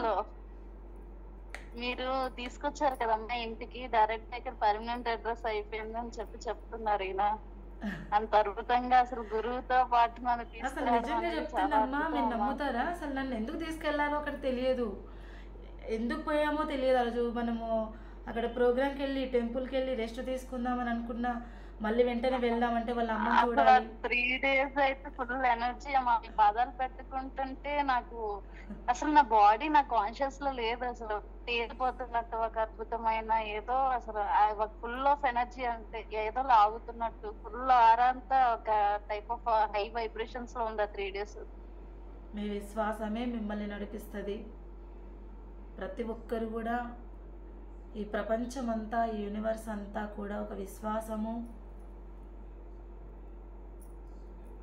మీరు తీసుకొచ్చారు కదమ్మా ఇంటికి, డైరెక్ట్ దగ్గర పర్మనెంట్ అడ్రస్ అయిపోయింది అని చెప్తున్నారు. ఈయన అంత అద్భుతంగా అసలు గురువుతో పాటు మనం అసలు నిజంగా చెప్తున్నామ్మా, మీరు నమ్ముతారా? అసలు నన్ను ఎందుకు తీసుకెళ్లారో అక్కడ తెలియదు, ఎందుకు పోయామో తెలియదు. ఆ రోజు మనము అక్కడ ప్రోగ్రామ్కి వెళ్ళి టెంపుల్కి వెళ్ళి రెస్ట్ తీసుకుందామని అనుకున్నా, మళ్ళీ వెంటనే వెళ్దామంటే వాళ్ళ అమ్మ చూడాలి. 3 days అయితే ఫుల్ ఎనర్జీ అమ్మా. పాదాలు పెట్టుకుంటుంటే నాకు అసలు నా బాడీ నా కాన్షియస్ లో లేదు, అసలు తేలిపోతున్నట్టు ఒక అద్భుతమైన ఏదో అసలు ఫుల్ ఆఫ్ ఎనర్జీ, అంటే ఏదో లాగుతున్నట్టు ఫుల్ ఆరంతా ఒక టైప్ ఆఫ్ హై వైబ్రేషన్స్ లో ఉంది 3 days. మీ విశ్వాసమే మిమ్మల్ని నడిపిస్తుంది. ప్రతి ఒక్కరు కూడా ఈ ప్రపంచం అంతా, ఈ యూనివర్స్ అంతా కూడా ఒక విశ్వాసము,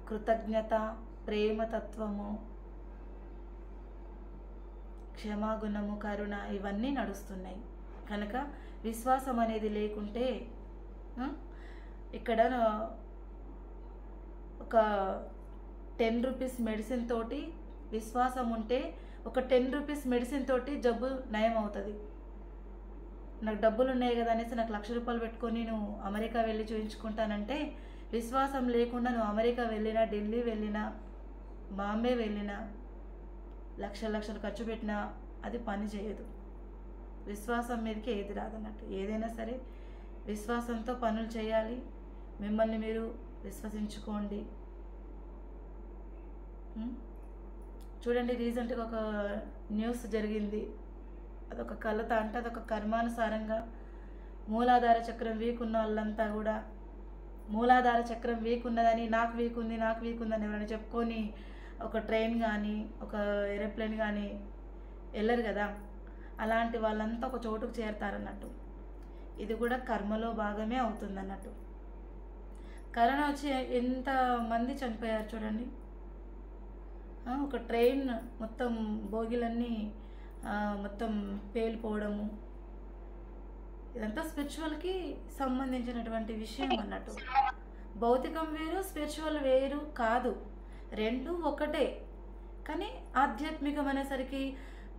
కృతజ్ఞత, ప్రేమతత్వము, క్షమాగుణము, కరుణ ఇవన్నీ నడుస్తున్నాయి. కనుక విశ్వాసం అనేది లేకుంటే ఇక్కడ ఒక 10 రూపీస్ మెడిసిన్ తోటి విశ్వాసం ఉంటే ఒక 10 రూపీస్ మెడిసిన్ తోటి జబ్బు నయం అవుతుంది. నాకు డబ్బులు ఉన్నాయి కదా అనేసి నాకు ₹1,00,000 పెట్టుకొని నువ్వు అమెరికా వెళ్ళి చూయించుకుంటానంటే, విశ్వాసం లేకుండా నువ్వు అమెరికా వెళ్ళినా, ఢిల్లీ వెళ్ళినా, బాంబే వెళ్ళినా, లక్షలు ఖర్చు పెట్టినా అది పని చేయదు. విశ్వాసం మీదకి ఏది రాదన్నట్టు. ఏదైనా సరే విశ్వాసంతో పనులు చేయాలి. మిమ్మల్ని మీరు విశ్వసించుకోండి. చూడండి, రీసెంట్గా ఒక న్యూస్ జరిగింది. అదొక కలత అంటే అదొక కర్మానుసారంగా మూలాధార చక్రం వీక్ ఉన్న వాళ్ళంతా కూడా మూలాధార చక్రం వీక్ ఉన్నదని, నాకు వీక్ ఉందని ఎవరైనా చెప్పుకొని ఒక ట్రైన్ కానీ ఒక ఏరోప్లేన్ కానీ వెళ్ళరు కదా, అలాంటి వాళ్ళంతా ఒక చోటుకు చేరుతారన్నట్టు. ఇది కూడా కర్మలో భాగమే అవుతుంది అన్నట్టు. కరోనా వచ్చి ఎంతమంది చనిపోయారు చూడండి. ఒక ట్రైన్ మొత్తం బోగిలన్నీ మొత్తం పేలిపోవడము, ఇదంతా స్పిరిచువల్కి సంబంధించినటువంటి విషయం అన్నట్టు. భౌతికం వేరు, స్పిరిచువల్ వేరు కాదు, రెండు ఒకటే. కానీ ఆధ్యాత్మికం అనేసరికి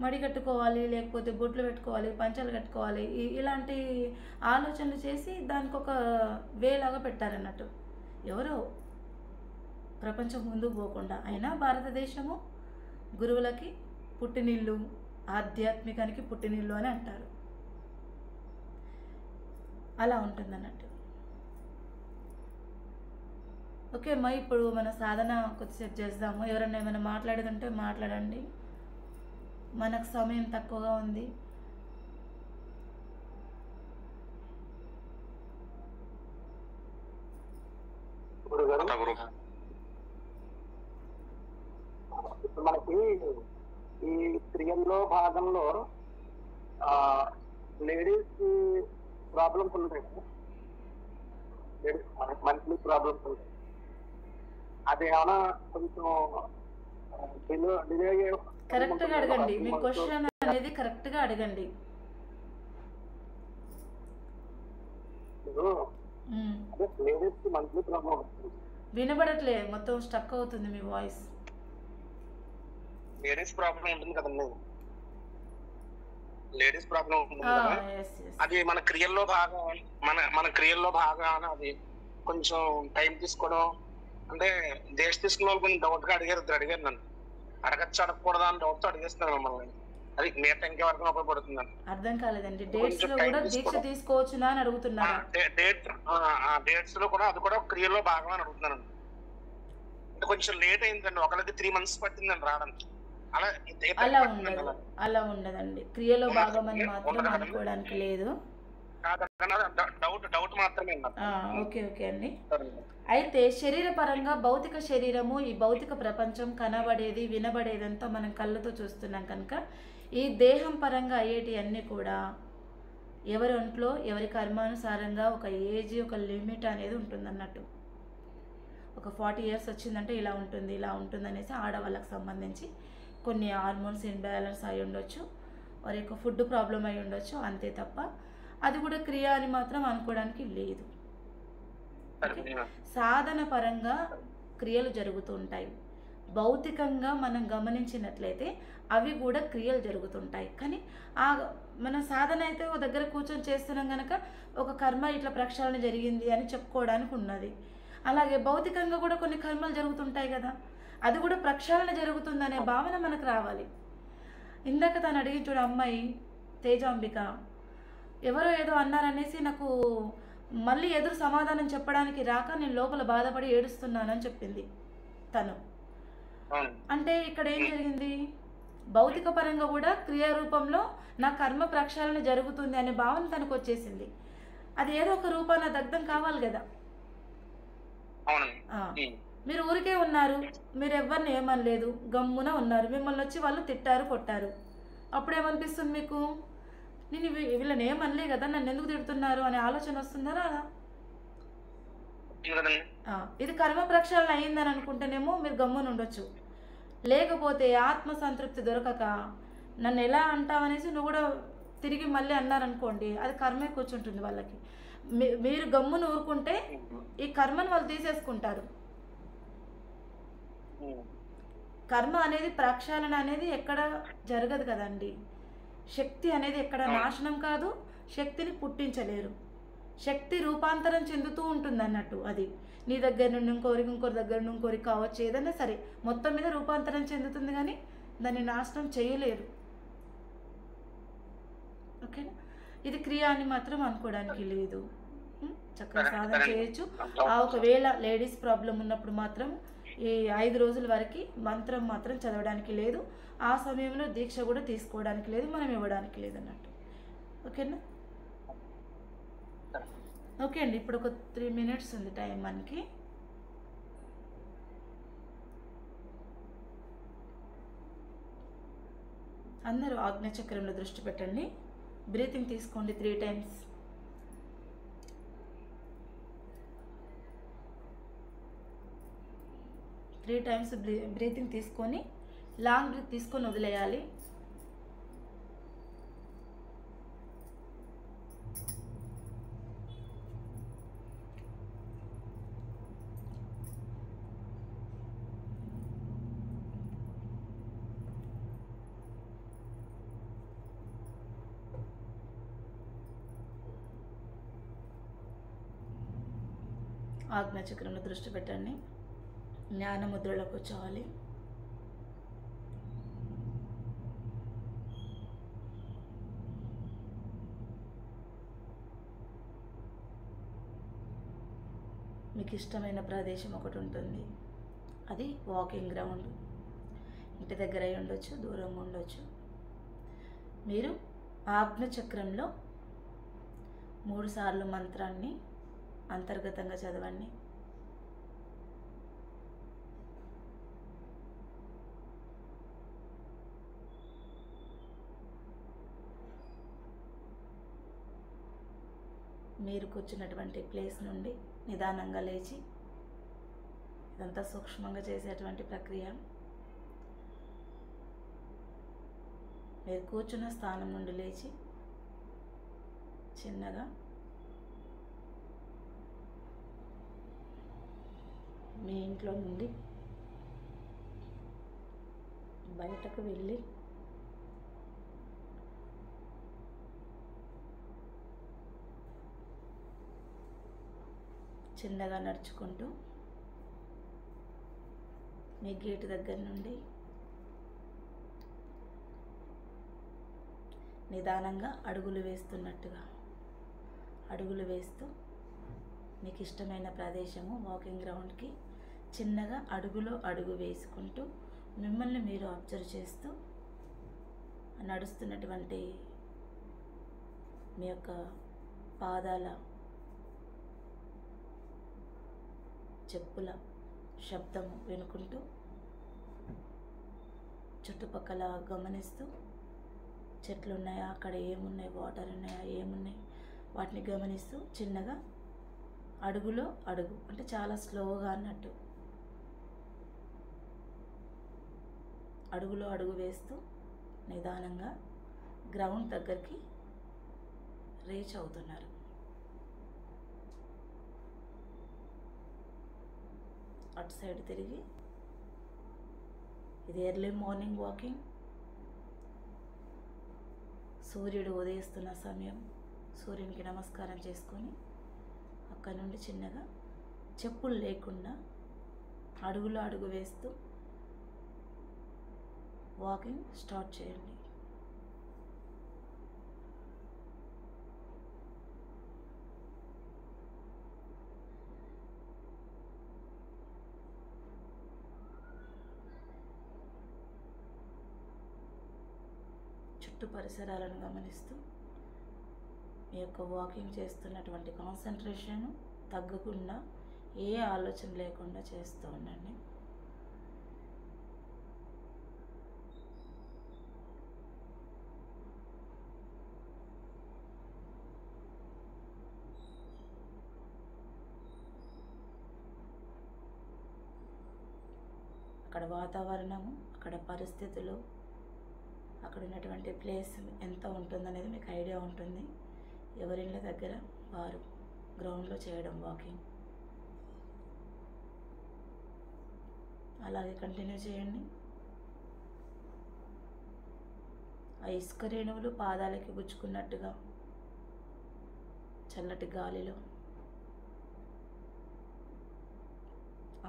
మడి కట్టుకోవాలి, లేకపోతే బొట్లు పెట్టుకోవాలి, పంచలు కట్టుకోవాలి, ఇలాంటి ఆలోచనలు చేసి దానికి ఒక వేలాగా పెట్టారన్నట్టు. ఎవరో ప్రపంచం ముందుకు పోకుండా. అయినా భారతదేశము గురువులకి పుట్టినిల్లు, ఆధ్యాత్మికానికి పుట్టినిల్లు అని అంటారు. అలా ఉంటుందన్నట్టు. ఓకే అమ్మా, ఇప్పుడు మన సాధన కొద్దిసేపు చేద్దాము. ఎవరన్నా ఏమైనా మాట్లాడేదంటే మాట్లాడండి, మనకు సమయం తక్కువగా ఉంది. మనకి ఈ క్రియల్లో భాగంలో లేడీస్ ప్రాబ్లమ్స్ ఉంటాయి కదా, లేడీస్ మంత్లీ ప్రాబ్లమ్స్ ఉంటాయి. అది ఏమైనా కొంచెం డిలే కరెక్ట్గా అడగండి, మీ క్వశ్చన్ అనేది కరెక్ట్గా అడగండి. లేడీస్ మంత్లీ ప్రాబ్లం వస్తుంది. వినబడట్లే, మొత్తం స్టక్ అవుతుంది మీ వాయిస్. లేడీస్ ప్రాబ్లం ఉంటుంది కదండి, లేడీస్ ప్రాబ్లం ఉంటుంది కదా, అది మన క్రియల్లో భాగం. మన క్రియల్లో భాగం అది కొంచెం టైం తీసుకోవడం. అంటే దేశ తీసుకున్న వాళ్ళు కొంచెం డౌట్ గా అడిగారు నన్ను. అడగచ్చు అడగకూడదా అని డౌట్ తో అడిగేస్తున్నారు మమ్మల్ని. అది మిగతా ఇంకెవరికి ఉపయోగపడుతుంది. అర్థం కాలేదండి. డేట్స్ లో కూడా దీక్ష తీసుకోవచ్చునా అని అడుగుతున్నారు. డేట్స్ లో కూడా అది కూడా క్రియల్లో భాగం అని అడుగుతున్నాను. అంటే కొంచెం లేట్ అయిందండి, ఒకరికి 3 months పట్టిందండి రావడానికి. అలా ఉండదండి, క్రియలో భాగం అని మాత్రం అనుకోవడానికి లేదు. డౌట్ మాత్రమే. ఓకే అండి. అయితే శరీరపరంగా భౌతిక శరీరము, ఈ భౌతిక ప్రపంచం కనబడేది వినబడేదంతా మనం కళ్ళతో చూస్తున్నాం కనుక, ఈ దేహం పరంగా అయ్యేటి అన్నీ కూడా ఎవరి ఒంట్లో ఎవరి కర్మానుసారంగా ఒక ఏజ్, ఒక లిమిట్ అనేది ఉంటుందన్నట్టు. ఒక 40 years వచ్చిందంటే ఇలా ఉంటుంది అనేసి ఆడవాళ్ళకి సంబంధించి కొన్ని హార్మోన్స్ ఇన్బ్యాలెన్స్ అయి ఉండొచ్చు, వారి యొక్క ఫుడ్ ప్రాబ్లం అయి ఉండొచ్చు, అంతే తప్ప అది కూడా క్రియ అని మాత్రం అనుకోవడానికి లేదు. సాధన పరంగా క్రియలు జరుగుతూ ఉంటాయి. భౌతికంగా మనం గమనించినట్లయితే అవి కూడా క్రియలు జరుగుతుంటాయి. కానీ మన సాధన అయితే ఒక దగ్గర కూర్చొని చేస్తున్నాం కనుక ఒక కర్మ ఇట్లా ప్రక్షాళన జరిగింది అని చెప్పుకోవడానికి ఉన్నది. అలాగే భౌతికంగా కూడా కొన్ని కర్మలు జరుగుతుంటాయి కదా, అది కూడా ప్రక్షాళన జరుగుతుందనే భావన మనకు రావాలి. ఇందాక తను అడిగి చూడు అమ్మాయి తేజాంబిక, ఎవరో ఏదో అన్నారనేసి నాకు మళ్ళీ ఎదురు సమాధానం చెప్పడానికి రాక నేను లోపల బాధపడి ఏడుస్తున్నానని చెప్పింది తను. అంటే ఇక్కడ ఏం జరిగింది, భౌతిక పరంగా కూడా క్రియారూపంలో నా కర్మ ప్రక్షాళన జరుగుతుంది అనే భావన తనకు వచ్చేసింది. అది ఏదో ఒక రూపాన దగ్ధం కావాలి కదా. మీరు ఊరికే ఉన్నారు, మీరు ఎవరిని ఏమనలేదు, గమ్మున ఉన్నారు, మిమ్మల్ని వచ్చి వాళ్ళు తిట్టారు కొట్టారు, అప్పుడేమనిపిస్తుంది మీకు? నేను వీళ్ళని ఏమనలే కదా, నన్ను ఎందుకు తిడుతున్నారు అనే ఆలోచన వస్తుందా రాదా? ఇది కర్మ ప్రక్షాళన అయ్యిందని అనుకుంటేనేమో మీరు గమ్మున ఉండొచ్చు. లేకపోతే ఆత్మ సంతృప్తి దొరకక నన్ను ఎలా అంటావనేసి నువ్వు కూడా తిరిగి మళ్ళీ అన్నారనుకోండి, అది కర్మే కూర్చుంటుంది వాళ్ళకి. మీరు గమ్మున ఊరుకుంటే ఈ కర్మను వాళ్ళు తీసేసుకుంటారు. కర్మ అనేది ప్రక్షాళన అనేది ఎక్కడ జరగదు కదండి. శక్తి అనేది ఎక్కడ నాశనం కాదు, శక్తిని పుట్టించలేరు. శక్తి రూపాంతరం చెందుతూ ఉంటుంది అన్నట్టు. అది నీ దగ్గర నుండి ఇంకోరి దగ్గర నుండి ఇంకోరికి కావచ్చు, ఏదైనా సరే మొత్తం మీద రూపాంతరం చెందుతుంది, కానీ దాన్ని నాశనం చేయలేరు. ఓకేనా? ఇది క్రియ అని మాత్రం అనుకోవడానికి లేదు. చక్కగా సాధన చేయొచ్చు. ఒకవేళ లేడీస్ ప్రాబ్లం ఉన్నప్పుడు మాత్రం ఈ 5 రోజుల వరకు మంత్రం మాత్రం చదవడానికి లేదు. ఆ సమయంలో దీక్ష కూడా తీసుకోవడానికి లేదు, మనం ఇవ్వడానికి లేదు అన్నట్టు. ఓకేనా? ఓకే అండి, ఇప్పుడు ఒక 3 minutes ఉంది టైం మనకి. అందరూ ఆజ్ఞాచక్రంలో దృష్టి పెట్టండి. బ్రీతింగ్ తీసుకోండి 3 times. బ్రీతింగ్ తీసుకొని లాంగ్ బ్రీత్ తీసుకొని వదిలేయాలి. ఆజ్ఞాచక్రంలో దృష్టి పెట్టండి. జ్ఞాన ముద్రలోకి వచ్చేవాలి. మీకు ఇష్టమైన ప్రదేశం ఒకటి ఉంటుంది, అది వాకింగ్ గ్రౌండ్. ఇంటి దగ్గర అయి ఉండొచ్చు, దూరంగా ఉండొచ్చు. మీరు ఆజ్ఞాచక్రంలో 3 సార్లు మంత్రాన్ని అంతర్గతంగా చదవండి. మీరు కూర్చున్నటువంటి ప్లేస్ నుండి నిదానంగా లేచి, ఇదంతా సూక్ష్మంగా చేసేటువంటి ప్రక్రియ. మీరు కూర్చున్న స్థానం నుండి లేచి చిన్నగా మీ ఇంట్లో నుండి బయటకు వెళ్ళి చిన్నగా నడుచుకుంటూ మీ గేటు దగ్గర నుండి నిదానంగా అడుగులు వేస్తున్నట్టుగా అడుగులు వేస్తూ మీకు ఇష్టమైన ప్రదేశము వాకింగ్ గ్రౌండ్కి చిన్నగా అడుగులో అడుగు వేసుకుంటూ మిమ్మల్ని మీరు అబ్జర్వ్ చేస్తూ నడుస్తున్నటువంటి మీ యొక్క పాదాల చెప్పుల శబ్దము వినుకుంటూ చుట్టుపక్కల గమనిస్తూ చెట్లు ఉన్నాయా, అక్కడ ఏమున్నాయి, వాటర్ ఉన్నాయా, ఏమున్నాయి వాటిని గమనిస్తూ చిన్నగా అడుగులో అడుగు, అంటే చాలా స్లోగా అన్నట్టు అడుగులో అడుగు వేస్తూ నిదానంగా గ్రౌండ్ దగ్గరికి రీచ్ అవుతున్నారు. అటు సైడ్ తిరిగి, ఇది ఎర్లీ మార్నింగ్ వాకింగ్. సూర్యుడు ఉదయిస్తున్న సమయం. సూర్యునికి నమస్కారం చేసుకొని అక్కడ నుండి చిన్నగా చెప్పులు లేకుండా అడుగులో అడుగు వేస్తూ వాకింగ్ స్టార్ట్ చేయండి. చుట్టూ పరిసరాలను గమనిస్తూ మీ యొక్క వాకింగ్ చేస్తున్నటువంటి కాన్సన్ట్రేషన్ తగ్గకుండా, ఏ ఆలోచన లేకుండా చేస్తూ ఉండండి. అక్కడ వాతావరణము, అక్కడ పరిస్థితులు, అక్కడ ఉన్నటువంటి ప్లేస్ ఎంత ఉంటుందనేది మీకు ఐడియా ఉంటుంది. ఎవరిళ్ళ దగ్గర వారు గ్రౌండ్లో చేయడం వాకింగ్. అలాగే కంటిన్యూ చేయండి. ఆ ఇసుక రేణువులు పాదాలకి గుచ్చుకున్నట్టుగా చల్లటి గాలిలో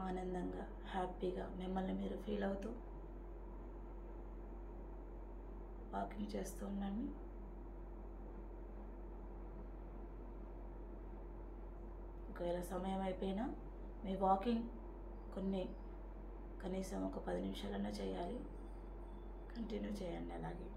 ఆనందంగా హ్యాపీగా మిమ్మల్ని మీరు ఫీల్ అవుతూ వాకింగ్ చేస్తూ ఉండండి. ఒకవేళ సమయం అయిపోయినా మీ వాకింగ్ కనీసం ఒక 10 నిమిషాలన్నా చేయాలి. కంటిన్యూ చేయండి అలాగే.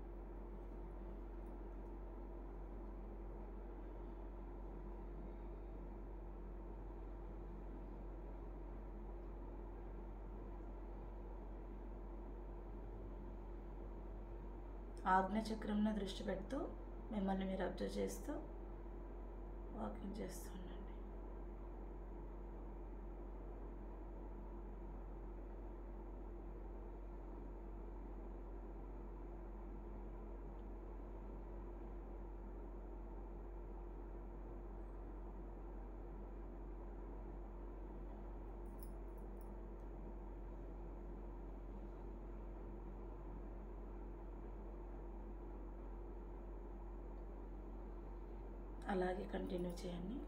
ఆజ్ఞాచక్రంలో దృష్టి పెడుతూ మిమ్మల్ని మీరు అబ్జర్వ్ చేస్తూ వాకింగ్ చేస్తూ ఉండండి. అలాగే కంటిన్యూ చేయండి.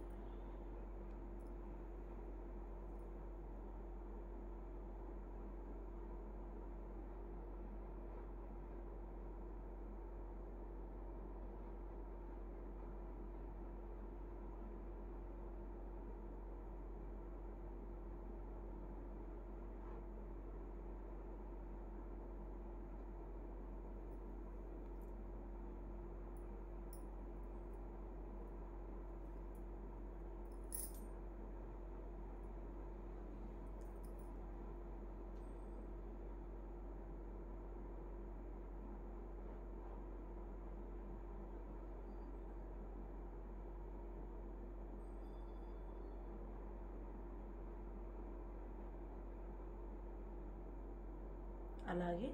అలాగే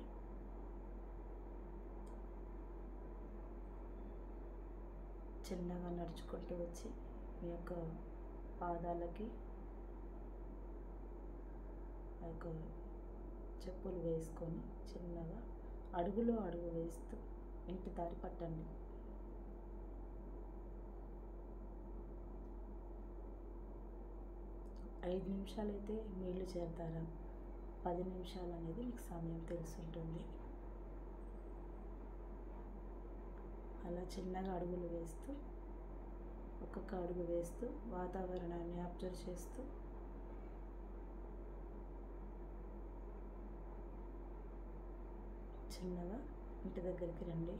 చిన్నగా నడుచుకుంటూ వచ్చి మీ యొక్క పాదాలకి ఆ యొక్క చెప్పులు వేసుకొని చిన్నగా అడుగులో అడుగు వేస్తూ ఇంటి దారి పట్టండి. ఐదు నిమిషాలైతే నీళ్లు చేరుతారా, 10 నిమిషాలు అనేది మీకు సమయం తెలుసుంటుంది. అలా చిన్నగా అడుగులు వేస్తూ ఒక్కొక్క అడుగు వేస్తూ వాతావరణాన్ని అబ్జర్వ్ చేస్తూ చిన్నగా ఇంటి దగ్గరికి రండి.